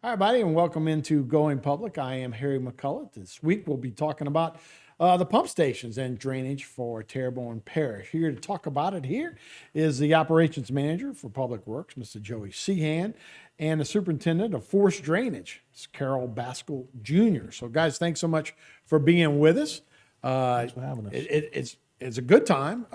Hi, everybody, and welcome into Going Public. I am Harry McCullough. This week we'll be talking about the pump stations and drainage for Terrebonne Parish. Here to talk about it here is the operations manager for Public Works, Mr. Joey Seahan, and the superintendent of forced drainage, Ms. Carol Baskell Jr. So, guys, thanks so much for being with us. Thanks for having us. It's a good time.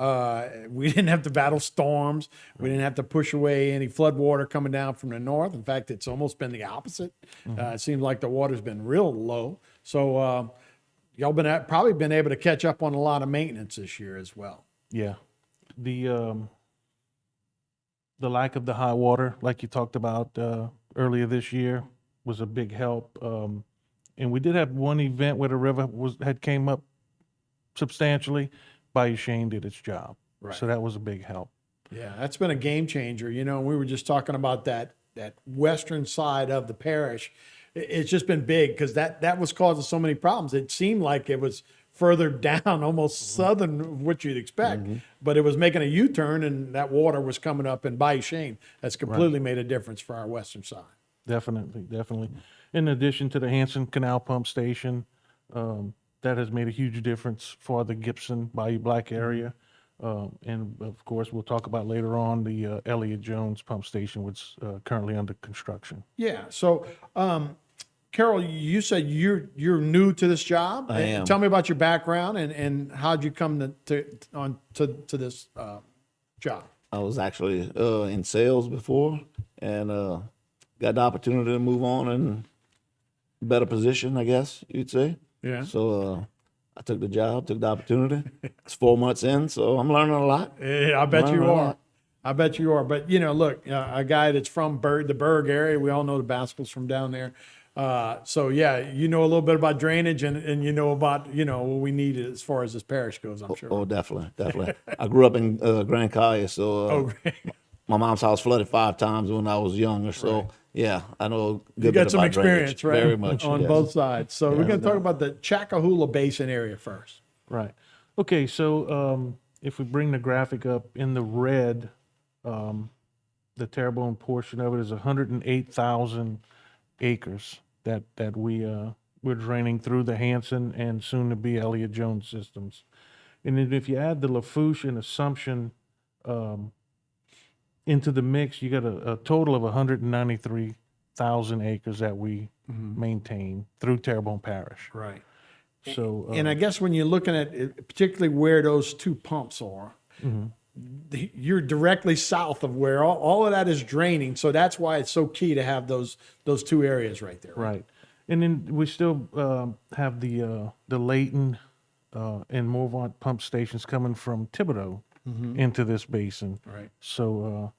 We didn't have to battle storms. We didn't have to push away any flood water coming down from the north. In fact, it's almost been the opposite. It seems like the water's been real low. So y'all probably been able to catch up on a lot of maintenance this year as well. Yeah. The lack of the high water, like you talked about earlier this year, was a big help. And we did have one event where the river had came up substantially. Bayou did its job. Right. So that was a big help. Yeah, that's been a game changer. You know, we were just talking about that western side of the parish. It's just been big because that was causing so many problems. It seemed like it was further down, almost southern of what you'd expect, but it was making a U-turn, and that water was coming up in Bayou. That's completely made a difference for our western side. Definitely. In addition to the Hansen Canal Pump Station, that has made a huge difference for the Gibson Bayou Black area. And of course, we'll talk about later on the Elliott Jones Pump Station, which is currently under construction. Yeah. So, Carol, you said you're new to this job. I am. Tell me about your background and how'd you come to this job? I was actually in sales before and got the opportunity to move on in a better position, I guess you'd say. Yeah. So I took the job, took the opportunity. It's 4 months in, so I'm learning a lot. Yeah, I bet you are. I bet you are. But, you know, look, a guy that's from the Berg area, we all know the Baskells from down there. So, yeah, you know a little bit about drainage and you know about, what we need as far as this parish goes, I'm sure. Oh, definitely. I grew up in Grand Collier, so my mom's house flooded 5 times when I was younger. So, yeah, I know a good you got bit some about experience, drainage. right? Very much. On yes. both sides. So we're going to talk about the Chakahula Basin area first. Right. Okay, so if we bring the graphic up in the red, the Terrebonne portion of it is 108,000 acres that we're draining through the Hansen and soon to be Elliott Jones systems. And then if you add the Lafourche and Assumption into the mix, you got a total of 193,000 acres that we maintain through Terrebonne Parish. Right. So, And I guess when you're looking at it, particularly where those two pumps are, you're directly south of where all of that is draining. So that's why it's so key to have those two areas right there. right. And then we still have the Layton and Morvant pump stations coming from Thibodaux into this basin. Right. So,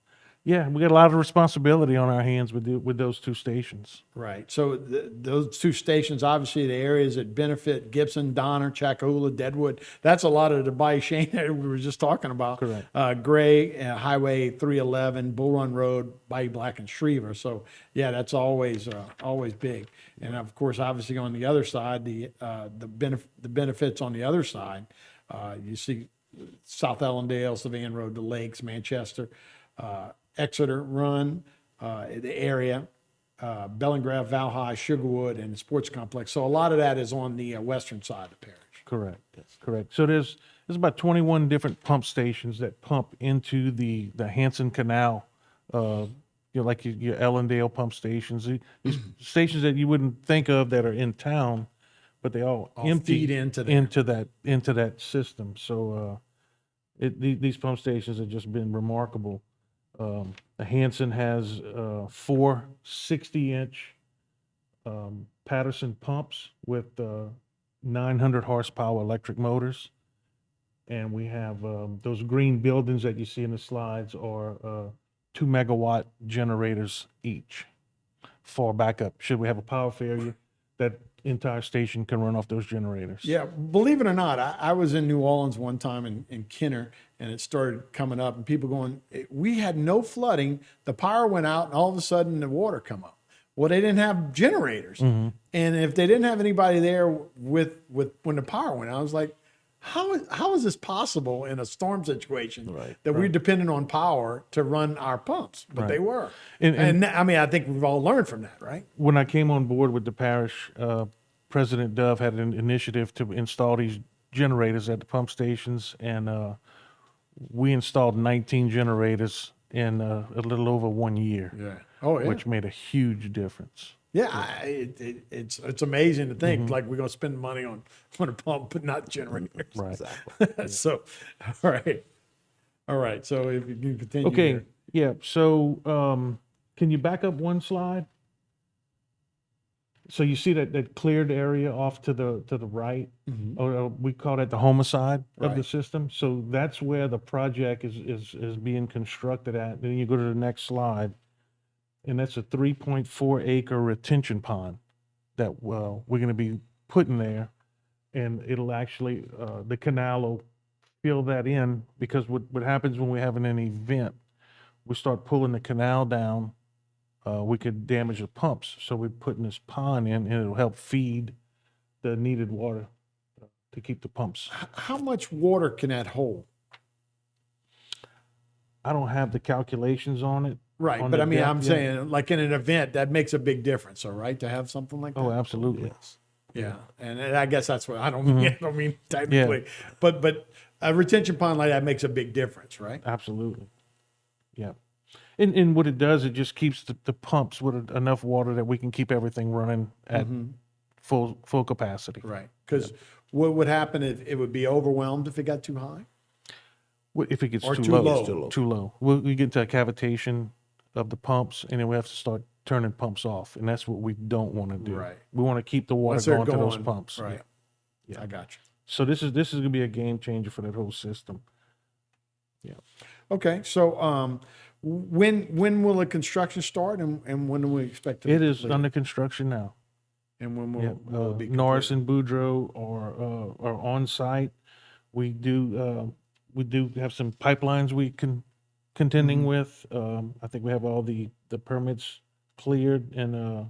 yeah, we got a lot of responsibility on our hands with those two stations. Right. So those two stations, obviously the areas that benefit Gibson, Donner, Chakahula, Deadwood, that's a lot of the Bayou that we were just talking about. Correct. Gray, Highway 311, Bull Run Road, Bayou Black, and Schriever. So, yeah, that's always big. And, of course, obviously on the other side, the benefits on the other side, you see South Ellendale, Savannah Road, the Lakes, Manchester, Exeter, Run, the area, Bellingrave, Valhalla, Sugarwood, and the sports complex. So a lot of that is on the western side of the parish. Correct. Correct. So there's about 21 different pump stations that pump into the Hansen Canal. Like your Ellendale pump stations, these stations that you wouldn't think of that are in town, but they all empty feed into there. into that system. So these pump stations have just been remarkable. The Hansen has 4 60-inch Patterson pumps with 900 horsepower electric motors. And we have those green buildings that you see in the slides are 2 megawatt generators each for backup. Should we have a power failure, that entire station can run off those generators. Yeah, believe it or not, I was in New Orleans one time in Kenner, and it started coming up, and people going, we had no flooding, the power went out, and all of a sudden the water come up. Well, they didn't have generators, and if they didn't have anybody there with when the power went out, I was like, how is this possible in a storm situation Right. that we're dependent on power to run our pumps? But they were. And I mean, I think we've all learned from that, right? when I came on board with the parish, President Dove had an initiative to install these generators at the pump stations, and we installed 19 generators in a little over 1 year, Yeah. Oh, yeah. which made a huge difference. Yeah, it's amazing to think like we're gonna spend money on a pump, but not generators. Right. Exactly. So, all right. So if you can continue. Okay. here. Yeah. So, can you back up one slide? So you see that cleared area off to the right, or we call that the homicide of the Right. system. So that's where the project is being constructed at. Then you go to the next slide, and that's a 3.4 acre retention pond that we're going to be putting there, and it'll actually the canal will fill that in, because what happens when we're having an event, we start pulling the canal down. We could damage the pumps. So we're putting this pond in, and it'll help feed the needed water to keep the pumps. How much water can that hold? I don't have the calculations on it. Right, on but the I mean, depth I'm yet. saying, like in an event, that makes a big difference, all right, to have something like that. Oh, absolutely. Yeah, and I guess that's what I don't mean. I don't mean technically, Yeah. but a retention pond like that makes a big difference, right? Absolutely. Yeah. And what it does, it just keeps the pumps with enough water that we can keep everything running at full capacity. Right, because what would happen if it would be overwhelmed if it got too high? If it gets Or too too low, low. too low, we get to a cavitation of the pumps, and then we have to start turning pumps off, and that's what we don't want to do. Right. We want to keep the water Once they're going to those going, pumps. right? Yeah. I got you. So this is going to be a game changer for that whole system. Yeah. Okay, so when will the construction start, and when do we expect it? It is under construction now. And when Yeah. will it be Norris completed? and Boudreaux are on site. We do have some pipelines we contending with. I think we have all the permits cleared and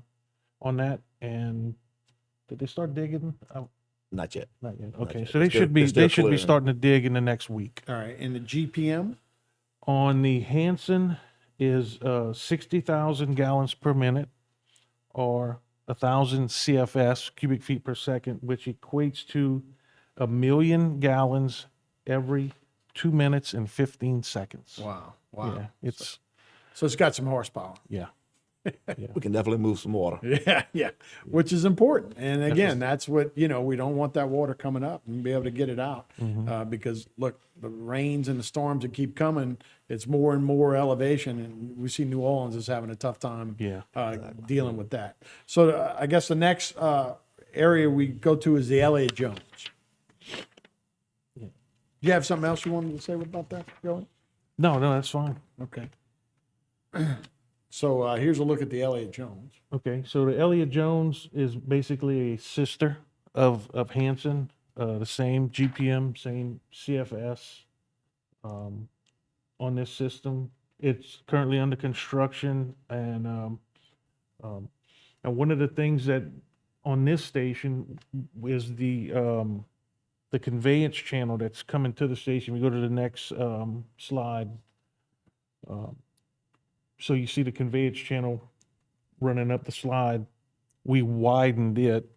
on that. And did they start digging? Not yet. Not yet. Not Okay, yet. so they They're still- should be they're still clearing. starting to dig in the next week. All right, and the GPM? On the Hanson is 60,000 gallons per minute, or 1,000 CFS, cubic feet per second, which equates to 1,000,000 gallons every 2 minutes and 15 seconds. Wow, Yeah, it's So it's got some horsepower. yeah. We can definitely move some water. Yeah, which is important. And again, that's what, we don't want that water coming up and be able to get it out. Because look, the rains and the storms that keep coming, it's more and more elevation. And we see New Orleans is having a tough time Yeah. dealing with that. So I guess the next area we go to is the Elliott Jones. Do you have something else you wanted to say about that, Joey? No, that's fine. Okay. So here's a look at the Elliott Jones. Okay, so the Elliott Jones is basically a sister of Hanson, the same GPM, same CFS on this system. It's currently under construction, and one of the things that on this station is the conveyance channel that's coming to the station. We go to the next slide. So you see the conveyance channel running up the slide. We widened it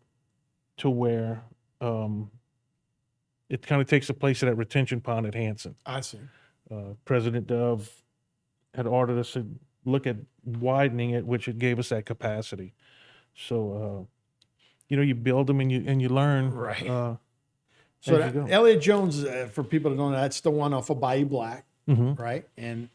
to where it kind of takes the place of that retention pond at Hanson. I see. President Dove had ordered us to look at widening it, which it gave us that capacity. So, you build them and you learn. Right. As So you go. Elliott Jones, for people that don't know, that's the one off of Bayou Black, Mhm. right? And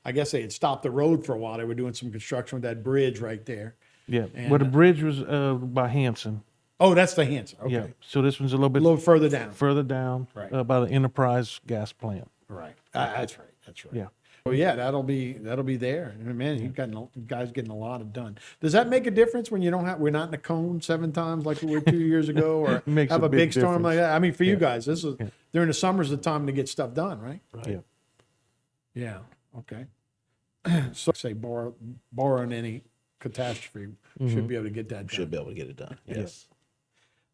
I guess they had stopped the road for a while. They were doing some construction with that bridge right there. Yeah. And, Well, the bridge was by Hanson. Oh, that's the Hanson. Okay. Yeah. So this one's a little A bit little further down. further down Right. by the Enterprise gas plant. Right. That's right. That's right. Yeah. Well, yeah, that'll be there. And man, you guys getting a lot of done. Does that make a difference when we're not in a cone 7 times like we were 2 years ago, or Makes have a a big big storm difference. like that? I mean, for you guys, this is Yeah. during the summer's the time to get stuff done, right? Yeah. Yeah. Okay. So say barring any catastrophe, should be able to get that done. Should be able to get it done. Yes.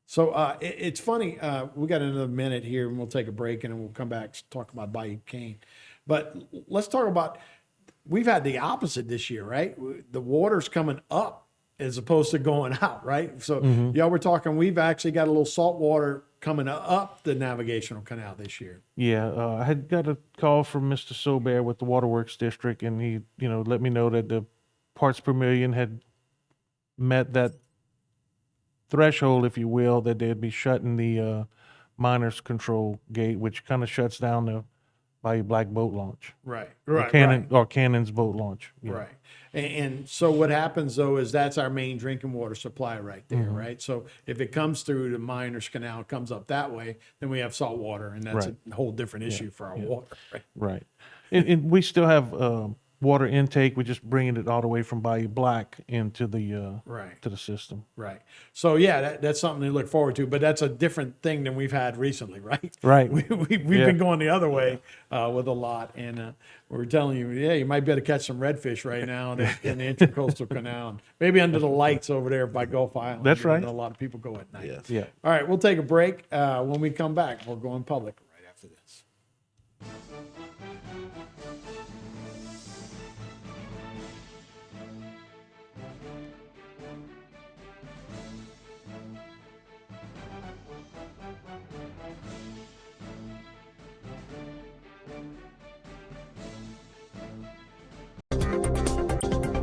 So it's funny. We got another minute here, and we'll take a break, and then we'll come back to talk about Bayou Cane. But let's talk about. We've had the opposite this year, right? The water's coming up as opposed to going out, right? So yeah, we're talking. We've actually got a little salt water coming up the navigational canal this year. Yeah, I had got a call from Mr. Sobear with the Waterworks District, and he, let me know that the parts per million had met that threshold, if you will, that they'd be shutting the miners control gate, which kind of shuts down the Bayou Black boat launch. Right. Or Cannon's boat launch. Yeah. Right. And so what happens though is that's our main drinking water supply right there, right? So if it comes through the Miners Canal, comes up that way, then we have salt water, and that's Right. a whole different issue for our water. Right. Right. And we still have water intake. We're just bringing it all the way from Bayou Black into the Right. to the system. Right. So yeah, that's something to look forward to, but that's a different thing than we've had recently, right? Right. We've Yeah. been going the other way with a lot, and we're telling you, yeah, you might be able to catch some redfish right now in the Intercoastal Canal, and maybe under the lights over there by Gulf Island. That's right. A lot of people go at night. Yes. Yeah. All right, we'll take a break. When we come back, we're going public right after this.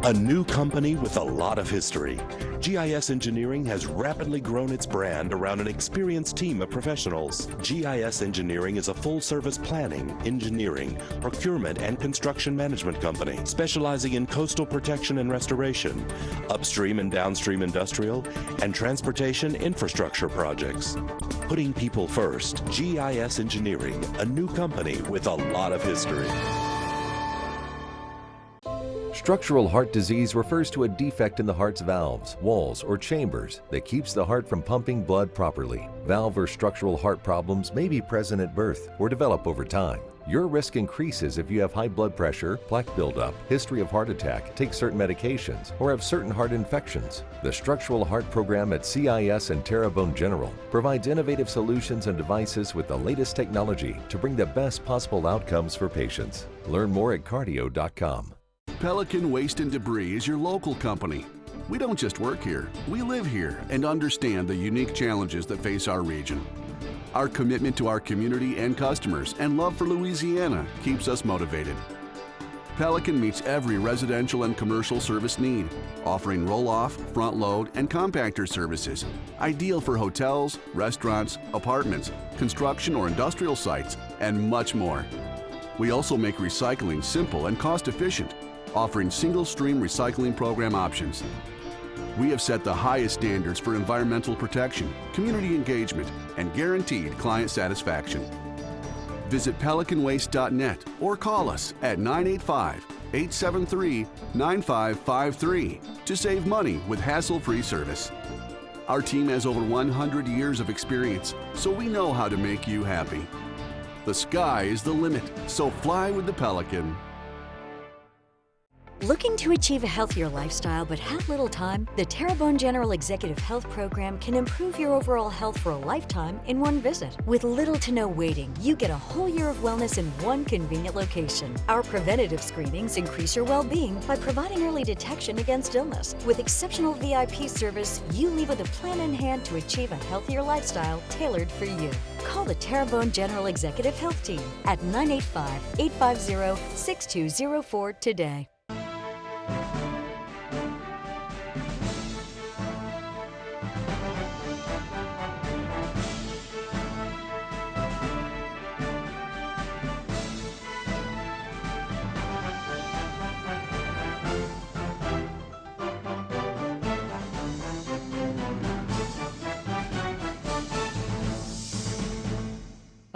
A new company with a lot of history. GIS Engineering has rapidly grown its brand around an experienced team of professionals. GIS Engineering is a full-service planning, engineering, procurement, and construction management company specializing in coastal protection and restoration, upstream and downstream industrial, and transportation infrastructure projects. Putting people first, GIS Engineering, a new company with a lot of history. Structural heart disease refers to a defect in the heart's valves, walls, or chambers that keeps the heart from pumping blood properly. Valve or structural heart problems may be present at birth or develop over time. Your risk increases if you have high blood pressure, plaque buildup, history of heart attack, take certain medications, or have certain heart infections. The Structural Heart Program at CIS and Terrebonne General provides innovative solutions and devices with the latest technology to bring the best possible outcomes for patients. Learn more at cardio.com. Pelican Waste and Debris is your local company. We don't just work here, we live here and understand the unique challenges that face our region. Our commitment to our community and customers and love for Louisiana keeps us motivated. Pelican meets every residential and commercial service need, offering roll-off, front-load, and compactor services, ideal for hotels, restaurants, apartments, construction or industrial sites, and much more. We also make recycling simple and cost-efficient, offering single-stream recycling program options. We have set the highest standards for environmental protection, community engagement, and guaranteed client satisfaction. Visit pelicanwaste.net or call us at 985-873-9553 to save money with hassle-free service. Our team has over 100 years of experience, so we know how to make you happy. The sky is the limit, so fly with the Pelican. Looking to achieve a healthier lifestyle but have little time? The Terrebonne General Executive Health Program can improve your overall health for a lifetime in one visit. With little to no waiting, you get a whole year of wellness in one convenient location. Our preventative screenings increase your well-being by providing early detection against illness. With exceptional VIP service, you leave with a plan in hand to achieve a healthier lifestyle tailored for you. Call the Terrebonne General Executive Health Team at 985-850-6204 today.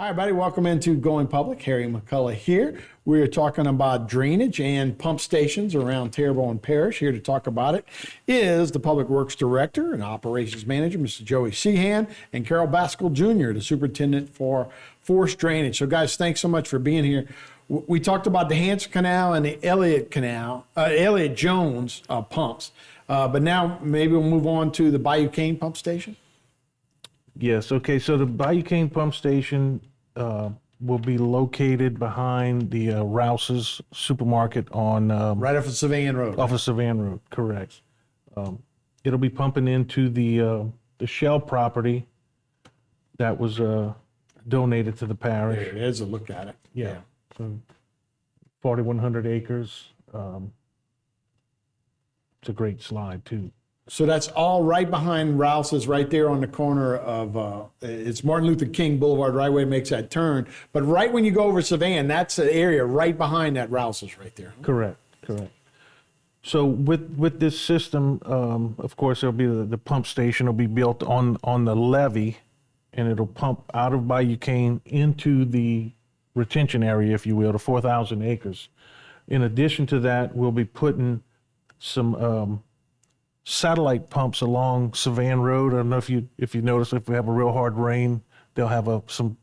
Hi, everybody. Welcome into Going Public. Harry McCullough here. We're talking about drainage and pump stations around Terrebonne Parish. Here to talk about it is the Public Works Director and Operations Manager, Mr. Joey Seahan, and Carol Baskell Jr., the Superintendent for Forest Drainage. So, guys, thanks so much for being here. We talked about the Hanson Canal and the Elliott Jones pumps, but now maybe we'll move on to the Bayou Cane pump station. Yes, okay, so the Bayou Cane pump station will be located behind the Rouse's Supermarket on Right off of Savannah Road. off of Savannah Road, correct. It'll be pumping into the Shell property that was donated to the There parish. it is, a look at it. Yeah. 4,100 acres. It's a great slide too. So that's all right behind Rouse's, right there on the corner of, it's Martin Luther King Boulevard, right where it makes that turn. But right when you go over Savannah, that's the area right behind that Rouse's right there. Correct. So with this system, of course, there'll be the pump station will be built on the levee, and it'll pump out of Bayou Cane into the retention area, if you will, the 4,000 acres. In addition to that, we'll be putting some satellite pumps along Savannah Road. I don't know if you notice, if we have a real hard rain, they'll have some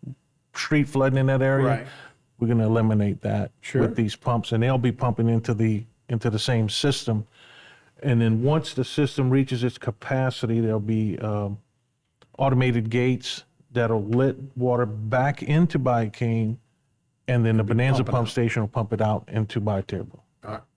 street flooding in that area. Right. We're going to eliminate that Sure. with these pumps, and they'll be pumping into the same system. And then once the system reaches its capacity, there'll be automated gates that'll let water back into Bayou Cane, and then the Bonanza pump station will pump it out into Bayou Terrebonne.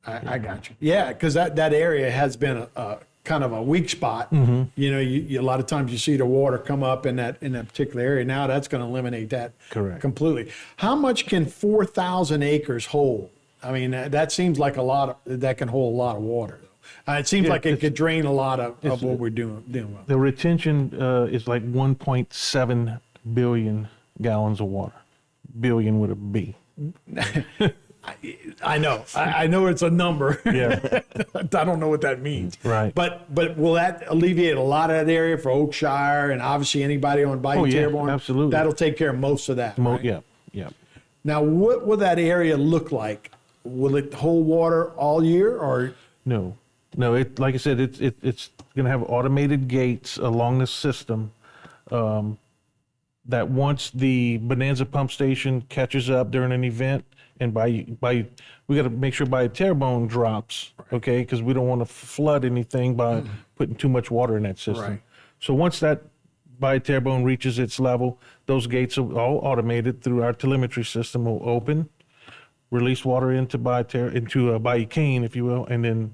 I got you. Yeah, because that area has been a kind of a weak spot. Mm-hmm. You know, a lot of times you see the water come up in that particular area. Now that's going to eliminate that Correct. completely. How much can 4,000 acres hold? I mean, that seems like a lot that can hold a lot of water. It seems like it could drain a lot of what we're doing with. The retention is like 1.7 billion gallons of water. Billion with a B. I know. I know it's a number. Yeah. I don't know what that means. Right. But will that alleviate a lot of that area for Oakshire and obviously anybody on Bayou Oh, yeah, Terrebonne? absolutely. That'll take care of most of that. Right? Yeah. Now, what will that area look like? Will it hold water all year or? No. It, like I said, it's going to have automated gates along the system. That once the Bonanza pump station catches up during an event, and we got to make sure Bayou Terrebonne drops, okay? Because we don't want to flood anything by putting too much water in that system. Right. So once that Bayou Terrebonne reaches its level, those gates are all automated through our telemetry system. Will open, release water into Bayou Cane, if you will, and then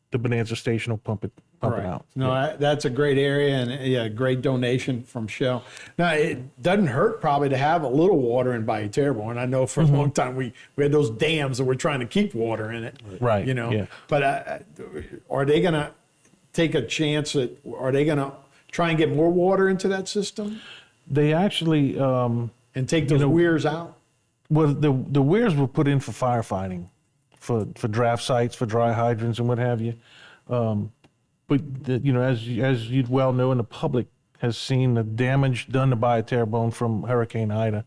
the Bonanza station will pump it out. No, that's a great area and yeah, great donation from Shell. Now, it doesn't hurt probably to have a little water in Bayou Terrebonne. I know for a long time we had those dams that we're trying to keep water in it. Right, You know, yeah. but are they going to take a chance are they going to try and get more water into that system They actually, and take those weirs out? well, the weirs were put in for firefighting, for draft sites, for dry hydrants and what have you. But as you'd well know, and the public has seen the damage done to Bayou Terrebonne from Hurricane Ida.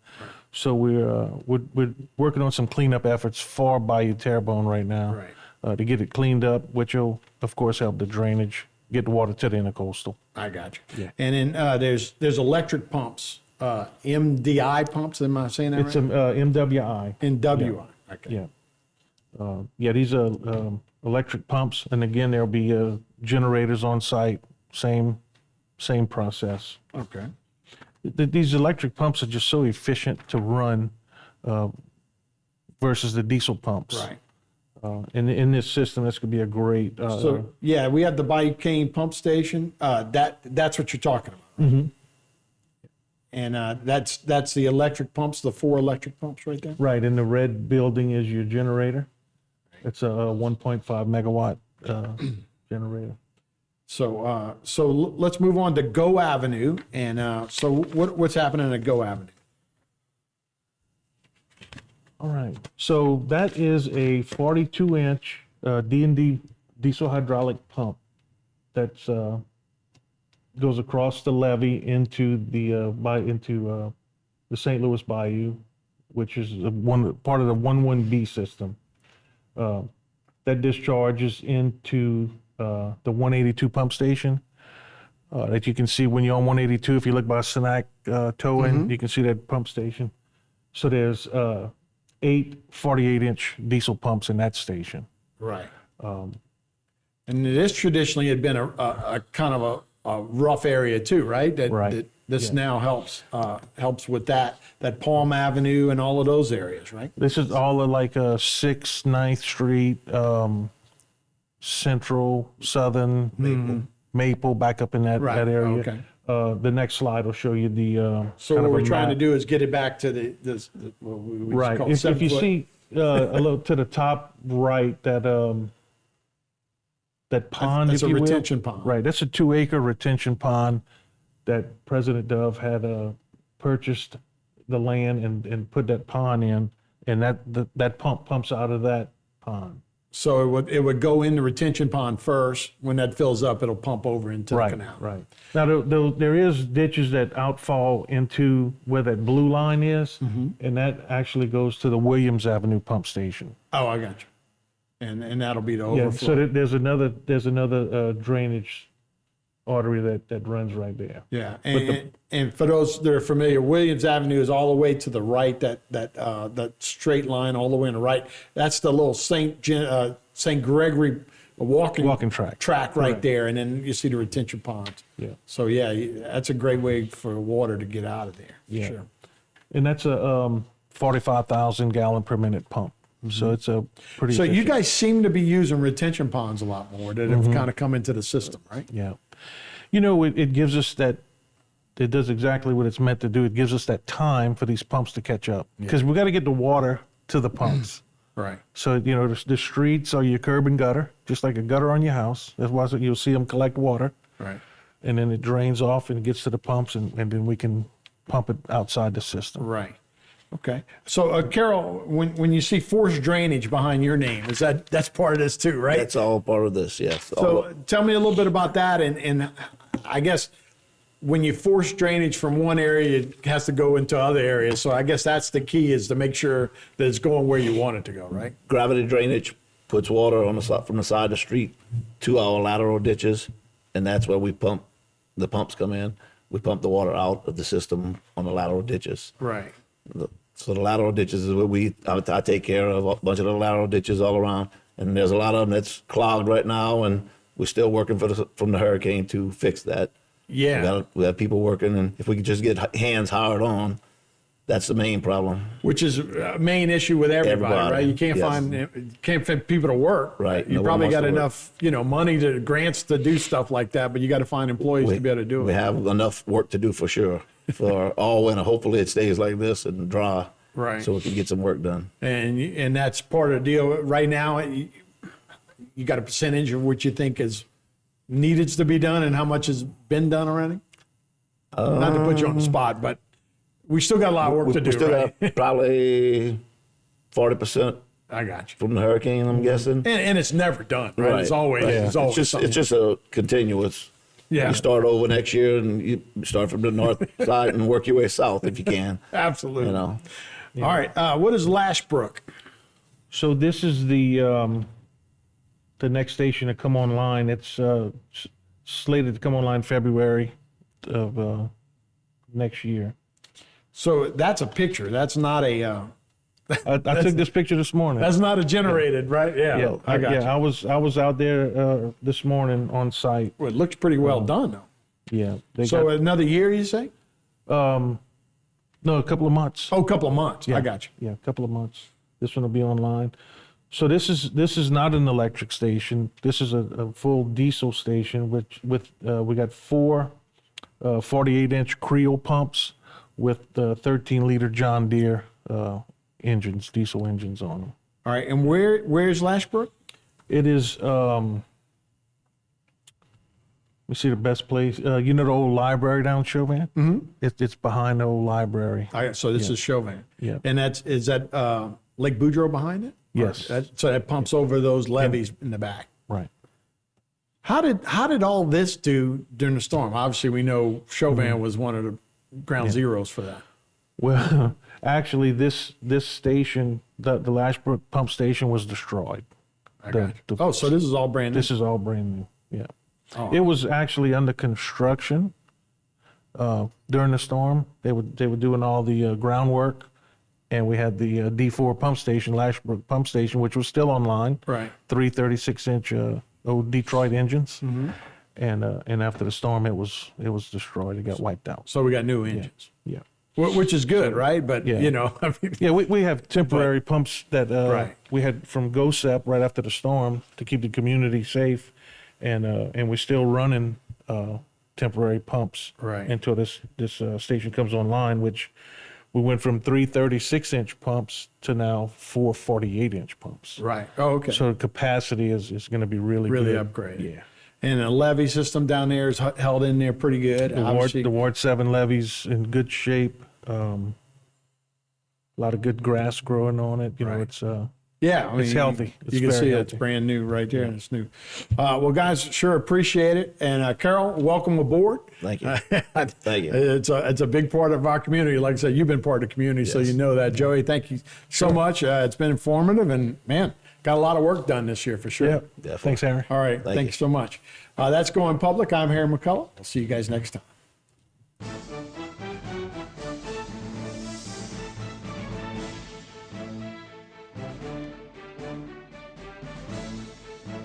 So we're working on some cleanup efforts for Bayou Terrebonne right now, to get it cleaned up, which will of course help the drainage, get the water to the intercoastal. I got you. Yeah. And then there's electric pumps, MDI pumps. Am I saying that It's right? MWI. NWI. Okay. Yeah. These are electric pumps, and again, there'll be generators on site. Same process. Okay. These electric pumps are just so efficient to run versus the diesel pumps. Right. In this system, this could be a great. So yeah, we have the Bayou Cane pump station. That's what you're talking about. Mhm. And that's the electric pumps, the 4 electric pumps right there. Right, in the red building is your generator. It's a 1.5 megawatt generator. So let's move on to Go Avenue. And so what's happening at Go Avenue? All right, so that is a 42-inch D&D diesel hydraulic pump that's goes across the levee into the St. Louis Bayou, which is part of the 11B system. That discharges into the 182 pump station that you can see when you're on 182. If you look by Senac towing, you can see that pump station. So there's 8 48-inch diesel pumps in that station. Right. And this traditionally had been a kind of rough area too, right? Right. That this Yeah. now helps with that Palm Avenue and all of those areas, right? This is all of like 6th, 9th Street, Central, Southern, Maple, back up in that area. Okay. The next slide will show you the. So kind what of a we're trying to map. do is get it back to the what we Right. call If you 7 foot. see a little to the top right, that pond, That's if a you will. retention pond. Right. That's a 2-acre retention pond that President Dove had purchased the land and put that pond in, and that pump pumps out of that pond. So it would go in the retention pond first. When that fills up, it'll pump over into the canal. Right. Now, there is ditches that outfall into where that blue line is, and that actually goes to the Williams Avenue pump station. Oh, I got you. And that'll be the Yeah, overflow. so there's another drainage artery that runs right there. Yeah, and for those that are familiar, Williams Avenue is all the way to the right. That straight line all the way on the right. That's the little St. Gregory walking track. right there, and then you see the retention ponds. Yeah. So yeah, that's a great way for water to get out of there. Yeah. Sure. And that's a 45,000 gallon per minute pump. So it's a pretty. So you efficient. guys seem to be using retention ponds a lot more that have kind of come into the system, right? Yeah. You know, it gives us that, it does exactly what it's meant to do. It gives us that time for these pumps to catch up. Because we got to get the water to the pumps. Right. So, you know, the streets are your curb and gutter, just like a gutter on your house. That's why you'll see them collect water. Right. And then it drains off and it gets to the pumps, and then we can pump it outside the system. Right. Okay. So, Carol, when you see forced drainage behind your name, that's part of this too, right? That's all part of this, yes. So, tell me a little bit about that, and I guess when you force drainage from one area, it has to go into other areas. So, I guess that's the key, is to make sure that it's going where you want it to go, right? Gravity drainage puts water on the side, from the side of the street to our lateral ditches, and that's where the pumps come in. We pump the water out of the system on the lateral ditches. Right. So the lateral ditches is what I take care of, a bunch of the lateral ditches all around. And there's a lot of them that's clogged right now, and we're still working from the hurricane to fix that. Yeah. We have people working, and if we could just get hands hired on, that's the main problem. Which is a main issue with everybody, right? You can't yes. can't find people to work. Right. You No one probably wants got to work. enough, money grants to do stuff like that, but you got to find employees to be able to do it. We have enough work to do for sure for all winter. Hopefully it stays like this and dry. Right. So we can get some work done. And that's part of the deal. Right now, you got a percentage of what you think is needed to be done and how much has been done already? Not to put you on the spot, but we still got a lot of work to do, We still right? got probably 40% I got you. from the hurricane, I'm guessing. And it's never done, right? It's always, right. it's always something. It's just a continuous. Yeah. You start over next year, and you start from the north side and work your way south if you can. Absolutely. You know. All right. What is Lashbrook? So this is the next station to come online. It's slated to come online February of next year. So that's a picture. That's not a. I took this picture this morning. That's not a generated, right? Yeah. I got you. I was out there this morning on site. Well, it looks pretty well done, though. Yeah. So another year, you say? No, a couple of months. Oh, a couple of months. Yeah. I got you. Yeah, a couple of months. This one will be online. So this is not an electric station. This is a full diesel station, which with we got four 48-inch Creel pumps with 13-liter John Deere engines, diesel engines on them. All right. And where's Lashbrook? It is. Let me see the best place. You know the old library down in Chauvin? Mm-hmm. It's behind the old library. So this is Chauvin. Yeah. And is that Lake Boudreaux behind it? Yes. So that pumps over those levees in the back. Right. How did all this do during the storm? Obviously, we know Chauvin was one of the ground zeros for that. Well, actually, this station, the Lashbrook pump station, was destroyed. I got you. So this is all brand new. This is all brand new. Yeah. Oh. It was actually under construction during the storm. They were doing all the groundwork, and we had the D4 pump station, Lashbrook pump station, which was still online. Right. 3 36-inch old Detroit engines. and after the storm, it was destroyed. It got wiped out. So we got new engines, Yeah. which is good, right? But, Yeah. you know, I mean, Yeah, we have temporary pumps that Right. we had from GOSEP right after the storm to keep the community safe, and we're still running temporary pumps Right. until this station comes online, which we went from 3 36-inch pumps to now 4 48-inch pumps. right. Oh, okay. So the capacity is going to be really Really good. upgraded. Yeah. And the levee system down there is held in there pretty good. The Ward 7 levees in good shape. A lot of good grass growing on it. You know, Right. it's Yeah, I mean, It's healthy. You It's can very see healthy. it's brand new right there, and it's new. Well, guys, sure appreciate it. And Carol, welcome aboard. Thank you. Thank you. It's a big part of our community. Like I said, you've been part of the community, so Yes. you know that. Joey, thank you so much. It's been informative, and man, got a lot of work done this year for sure. yeah. Definitely. Thanks, Harry. All right, Thank thank you so much. That's Going Public. I'm Harry McCullough. I'll see you guys next time.